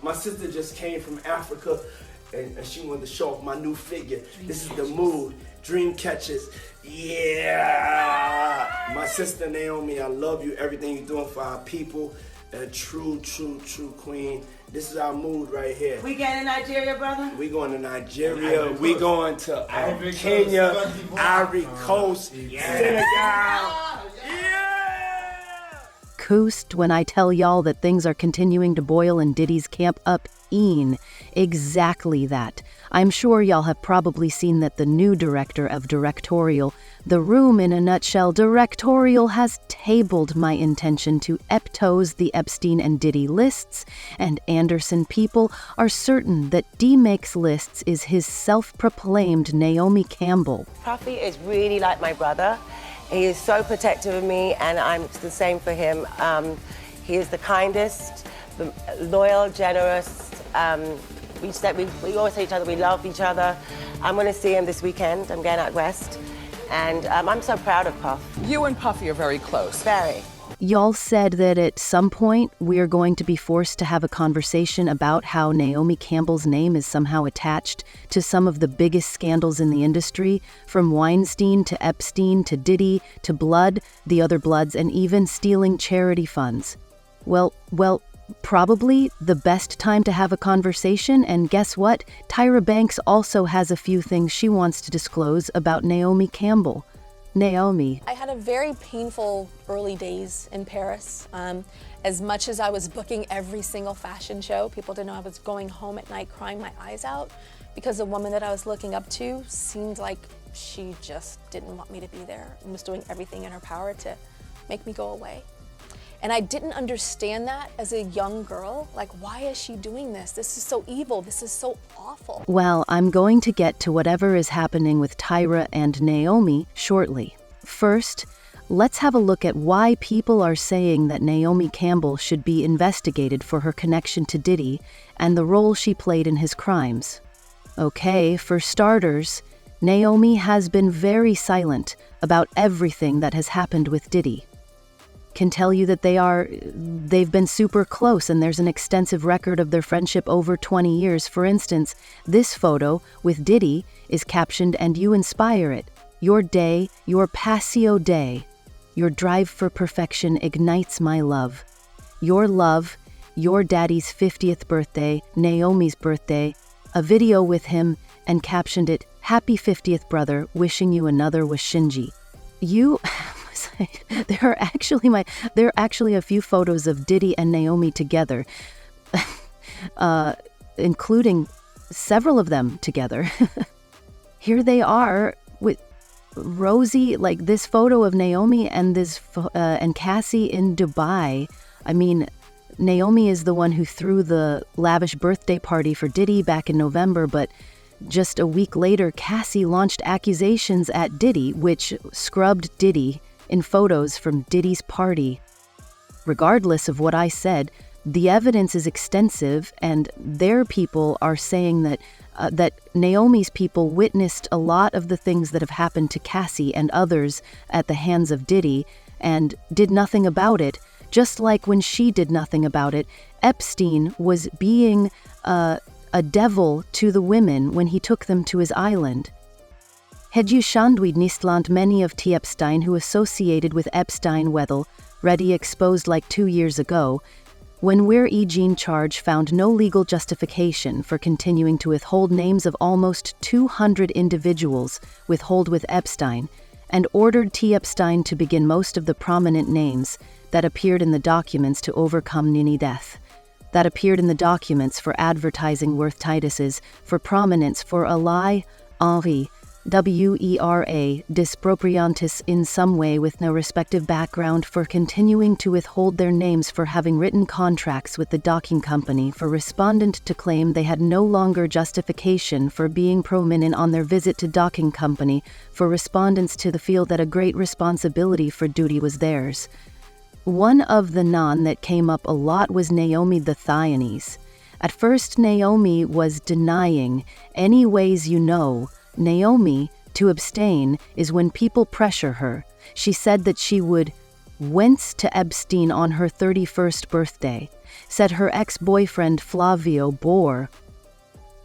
My sister just came from Africa and she wanted to show off my new figure. This is the mood. Dream catchers. Yeah. My sister Naomi, I love you. Everything you're doing for our people. A true queen. This is our mood right here. We going to Nigeria, brother? We going to Nigeria. We going to Kenya, Ivory Coast, Senegal. Coast when I tell y'all that things are continuing to boil in Diddy's camp up in exactly that. I'm sure y'all have probably seen that the new director of Directorial, The Room in a Nutshell Directorial, has tabled my intention to eptose the Epstein and Diddy lists, and Anderson people are certain that D-Make's lists is his self-proclaimed Naomi Campbell. Puffy is really like my brother. He is so protective of me, and I'm the same for him. He is the kindest, the loyal, generous. We always say each other, we love each other. I'm going to see him this weekend. I'm going out west. And I'm so proud of Puff. You and Puffy are very close. Very. Y'all said that at some point we are going to be forced to have a conversation about how Naomi Campbell's name is somehow attached to some of the biggest scandals in the industry, from Weinstein to Epstein to Diddy to Blood, the other Bloods, and even stealing charity funds. Well, probably the best time to have a conversation, and guess what? Tyra Banks also has a few things she wants to disclose about Naomi Campbell. Naomi. I had a very painful early days in Paris. As much as I was booking every single fashion show, people didn't know I was going home at night crying my eyes out because the woman that I was looking up to seemed like she just didn't want me to be there and was doing everything in her power to make me go away. And I didn't understand that as a young girl. Like, why is she doing this? This is so evil. This is so awful. Well, I'm going to get to whatever is happening with Tyra and Naomi shortly. First, let's have a look at why people are saying that Naomi Campbell should be investigated for her connection to Diddy and the role she played in his crimes. Okay, for starters, Naomi has been very silent about everything that has happened with Diddy. Can tell you that they've been super close, and there's an extensive record of their friendship over 20 years. For instance, this photo with Diddy is captioned, "And you inspire it. Your day, your passio day. Your drive for perfection ignites my love. Your love, your daddy's 50th birthday, Naomi's birthday." A video with him, and captioned it, "Happy 50th brother, wishing you another with Shinji." There are actually a few photos of Diddy and Naomi together, including several of them together. Here they are with Rosie, like this photo of Naomi and and Cassie in Dubai. I mean, Naomi is the one who threw the lavish birthday party for Diddy back in November, but just a week later, Cassie launched accusations at Diddy, which scrubbed Diddy in photos from Diddy's party. Regardless of what I said, the evidence is extensive, and their people are saying that Naomi's people witnessed a lot of the things that have happened to Cassie and others at the hands of Diddy and did nothing about it. Just like when she did nothing about it, Epstein was being a devil to the women when he took them to his island. Hedju Shandwid Nistland many of T. Epstein who associated with Epstein Weddell, ready exposed like 2 years ago, when we're Eugene charge found no legal justification for continuing to withhold names of almost 200 individuals withhold with Epstein, and ordered T. Epstein to begin most of the prominent names that appeared in the documents to overcome Nini death. That appeared in the documents for advertising worth Titus's, for prominence for Eli, Henri, WERA, dispropriantis in some way with no respective background for continuing to withhold their names for having written contracts with the docking company for respondent to claim they had no longer justification for being prominent on their visit to docking company for respondents to the feel that a great responsibility for duty was theirs. One of the non that came up a lot was Naomi the Thionese. At first Naomi was denying, anyways you know, Naomi, to abstain, is when people pressure her. She said that she would went to Epstein on her 31st birthday. said her ex-boyfriend Flavio bore.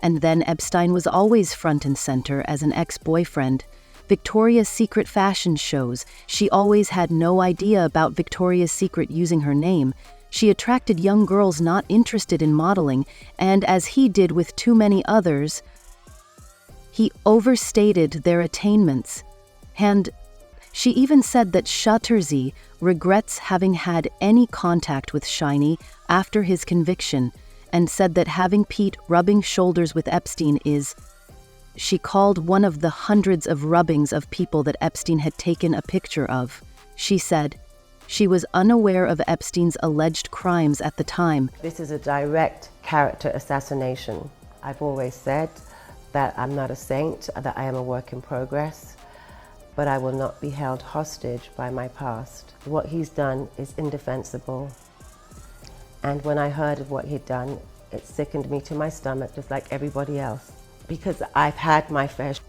And then Epstein was always front and center as an ex-boyfriend. Victoria's Secret fashion shows, she always had no idea about Victoria's Secret using her name. She attracted young girls not interested in modeling, and as he did with too many others, he overstated their attainments. And she even said that Shuttersy regrets having had any contact with Shiny after his conviction, and said that having Pete rubbing shoulders with Epstein is, she called one of the hundreds of rubbings of people that Epstein had taken a picture of. She said she was unaware of Epstein's alleged crimes at the time. This is a direct character assassination. I've always said that I'm not a saint, that I am a work in progress, but I will not be held hostage by my past. What he's done is indefensible. And when I heard of what he'd done, it sickened me to my stomach, just like everybody else. Because I've had my fair share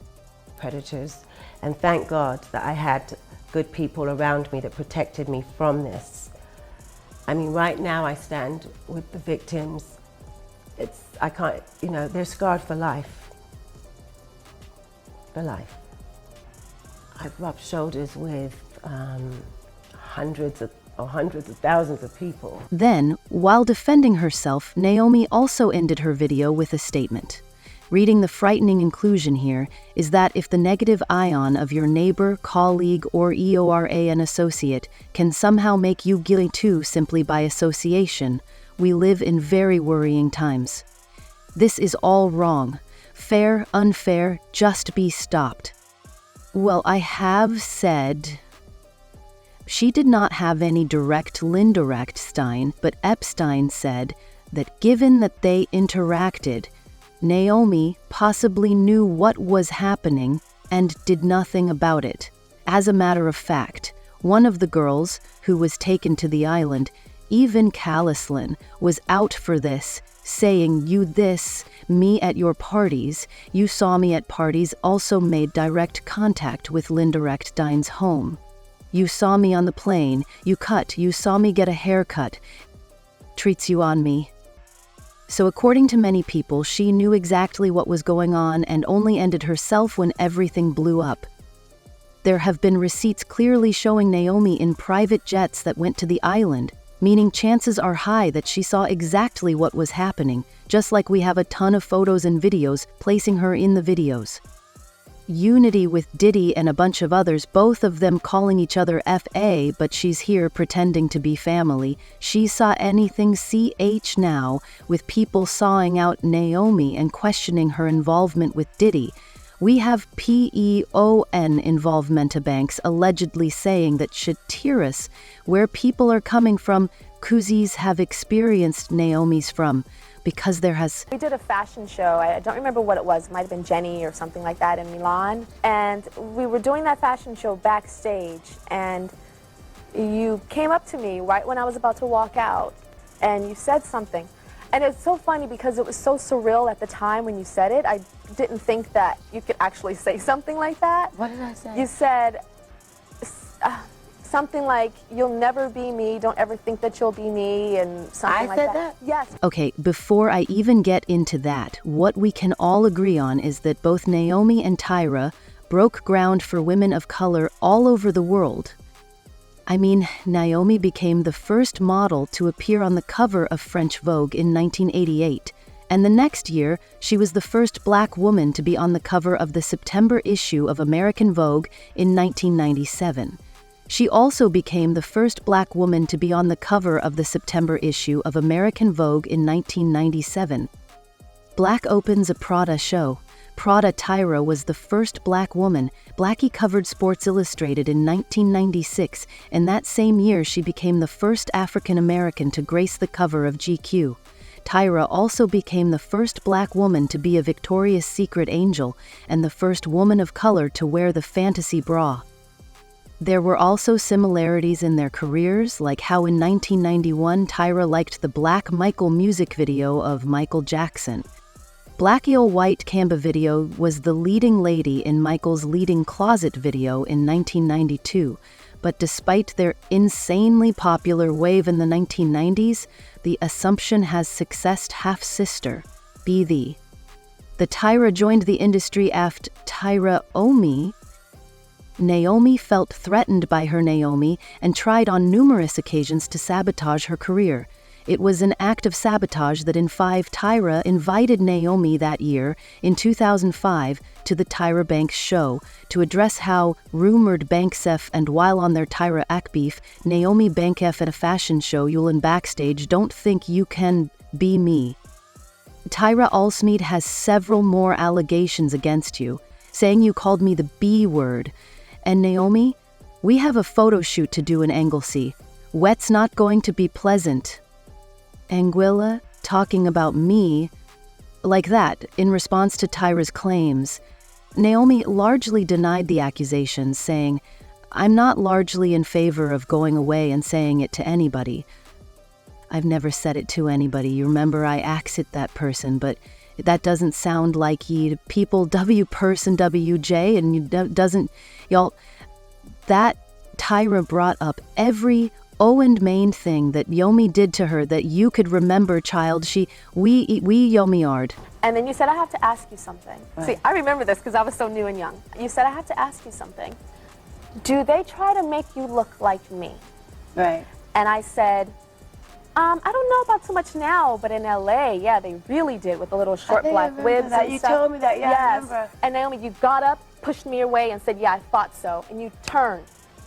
of predators, and thank God that I had good people around me that protected me from this. I mean, right now I stand with the victims. I can't, they're scarred for life. For life. I've rubbed shoulders with hundreds of thousands of people. Then, while defending herself, Naomi also ended her video with a statement. Reading the frightening inclusion here is that if the negative ion of your neighbor, colleague, or EORAN associate can somehow make you guilty too simply by association, we live in very worrying times. This is all wrong. Fair, unfair, just be stopped. Well, I have said she did not have any direct indirect Stein, but Epstein said that given that they interacted, Naomi possibly knew what was happening and did nothing about it. As a matter of fact, one of the girls who was taken to the island, even Callislin, was out for this, saying, me at your parties, you saw me at parties, also made direct contact with Lindirect Dine's home. You saw me on the plane, you saw me get a haircut, treats you on me. So according to many people, she knew exactly what was going on and only ended herself when everything blew up. There have been receipts clearly showing Naomi in private jets that went to the island, meaning chances are high that she saw exactly what was happening, just like we have a ton of photos and videos placing her in the videos. Unity with Diddy and a bunch of others, both of them calling each other FA, but she's here pretending to be family. She saw anything CH now, with people sawing out Naomi and questioning her involvement with Diddy. We have PEON involvement Banks allegedly saying that Shatiris, where people are coming from, Kuzis have experienced Naomi's from. Because we did a fashion show. I don't remember what it was. It might have been Jenny or something like that in Milan. And we were doing that fashion show backstage, and you came up to me right when I was about to walk out, and you said something. And it's so funny because it was so surreal at the time when you said it. I didn't think that you could actually say something like that. What did I say? You said something like, you'll never be me, don't ever think that you'll be me, and something like that. I said that? Yes. Okay, before I even get into that, what we can all agree on is that both Naomi and Tyra broke ground for women of color all over the world. I mean, Naomi became the first model to appear on the cover of French Vogue in 1988, and the next year, she was the first black woman to be on the cover of the September issue of American Vogue in 1997. She also became the first black woman to be on the cover of the September issue of American Vogue in 1997. Black opens a Prada show. Prada Tyra was the first black woman. Blackie covered Sports Illustrated in 1996, and that same year she became the first African American to grace the cover of GQ. Tyra also became the first black woman to be a Victoria's Secret angel and the first woman of color to wear the fantasy bra. There were also similarities in their careers, like how in 1991 Tyra liked the Black Michael music video of Michael Jackson. Blackie White Camba video was the leading lady in Michael's leading closet video in 1992, but despite their insanely popular wave in the 1990s, the assumption has successed half-sister, be thee. The Tyra joined the industry after Tyra Omi. Naomi felt threatened by her Naomi and tried on numerous occasions to sabotage her career. It was an act of sabotage that in 5 Tyra invited Naomi that year, in 2005, to the Tyra Banks show to address how rumored Banksef and while on their Tyra act beef, Naomi Bankef at a fashion show you'll in backstage don't think you can be me. Tyra Alsmead has several more allegations against you, saying you called me the B word. And Naomi, we have a photo shoot to do in Anglesey. Wet's not going to be pleasant. Anguilla talking about me like that in response to Tyra's claims. Naomi largely denied the accusations, saying, I'm not largely in favor of going away and saying it to anybody. I've never said it to anybody. You remember I axed that person, but that doesn't sound like ye people W person WJ and you doesn't y'all. That Tyra brought up every and main thing that Yomi did to her that you could remember, child. We Yomi-ard. And then you said, I have to ask you something. Right. See, I remember this because I was so new and young. You said, I have to ask you something. Do they try to make you look like me? Right. And I said, I don't know about so much now, but in LA, yeah, they really did with the little short black whips and you stuff. told me that, yeah, yes. I remember. And Naomi, you got up, pushed me away and said, yeah, I thought so. And you turned.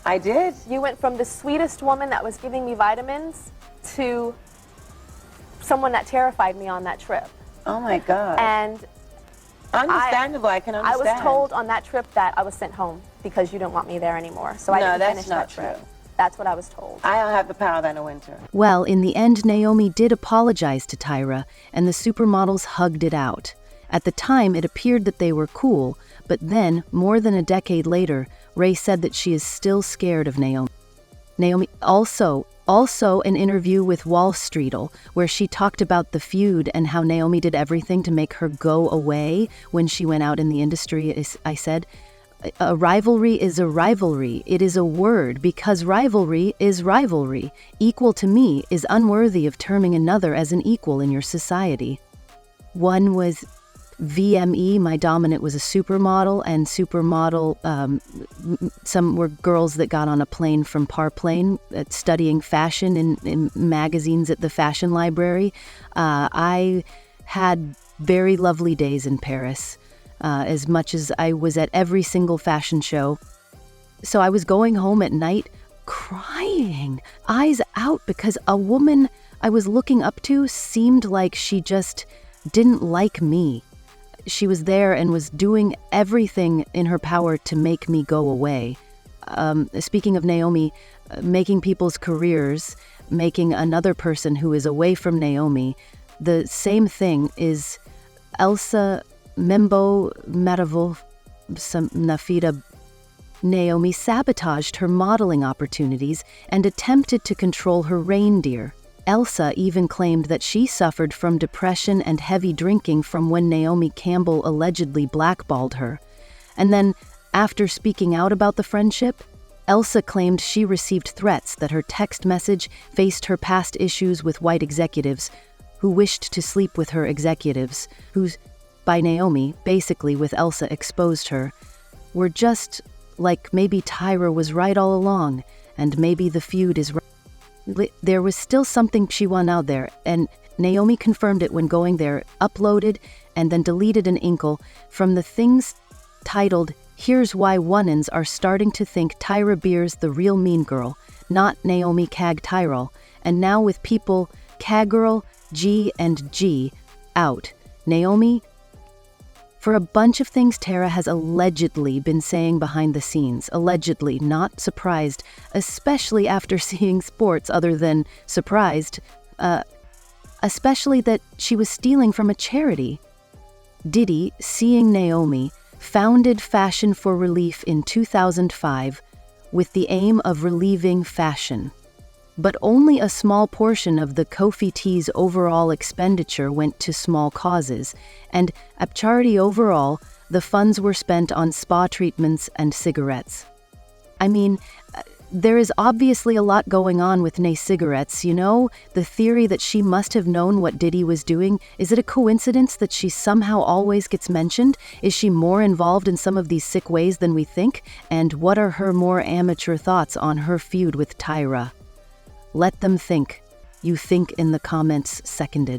I did. You went from the sweetest woman that was giving me vitamins to someone that terrified me on that trip. Oh my God. And understandable, I can understand. I was told on that trip that I was sent home because you didn't want me there anymore. So I didn't finish that trip. True. That's what I was told. I don't have the power that in the winter. Well, in the end, Naomi did apologize to Tyra, and the supermodels hugged it out. At the time, it appeared that they were cool, but then, more than a decade later, Ray said that she is still scared of Naomi. Naomi also an interview with Wall Streetle, where she talked about the feud and how Naomi did everything to make her go away when she went out in the industry. I said, a rivalry is a rivalry. It is a word because rivalry is rivalry. Equal to me is unworthy of terming another as an equal in your society. One was VME, my dominant was a supermodel, and supermodel, some were girls that got on a plane from Parplane studying fashion in magazines at the fashion library. I had very lovely days in Paris, as much as I was at every single fashion show. So I was going home at night crying, eyes out, because a woman I was looking up to seemed like she just didn't like me. She was there and was doing everything in her power to make me go away. Speaking of Naomi, making people's careers, making another person who is away from Naomi, the same thing is Elsa Membo Maravol Nafida. Naomi sabotaged her modeling opportunities and attempted to control her reindeer. Elsa even claimed that she suffered from depression and heavy drinking from when Naomi Campbell allegedly blackballed her. And then, after speaking out about the friendship, Elsa claimed she received threats that her text message faced her past issues with white executives who wished to sleep with her executives, whose, by Naomi, basically with Elsa exposed her, were just like maybe Tyra was right all along, and maybe the feud is right. There was still something she won out there, and Naomi confirmed it when going there, uploaded, and then deleted an inkle from the things titled, Here's Why One-ins Are Starting to Think Tyra Beer's the Real Mean Girl, Not Naomi Cag Tyrell, and now with people Cag-girl, G, and G out. Naomi, for a bunch of things Tara has allegedly been saying behind the scenes, allegedly, not surprised, especially after seeing sports other than surprised, especially that she was stealing from a charity. Diddy, seeing Naomi, founded Fashion for Relief in 2005 with the aim of relieving fashion. But only a small portion of the Kofi T's overall expenditure went to small causes, and at charity overall, the funds were spent on spa treatments and cigarettes. I mean, There is obviously a lot going on with Nay cigarettes, you know? The theory that she must have known what Diddy was doing. Is it a coincidence that she somehow always gets mentioned? Is she more involved in some of these sick ways than we think? And what are her more amateur thoughts on her feud with Tyra? Let them think. You think in the comments, seconded.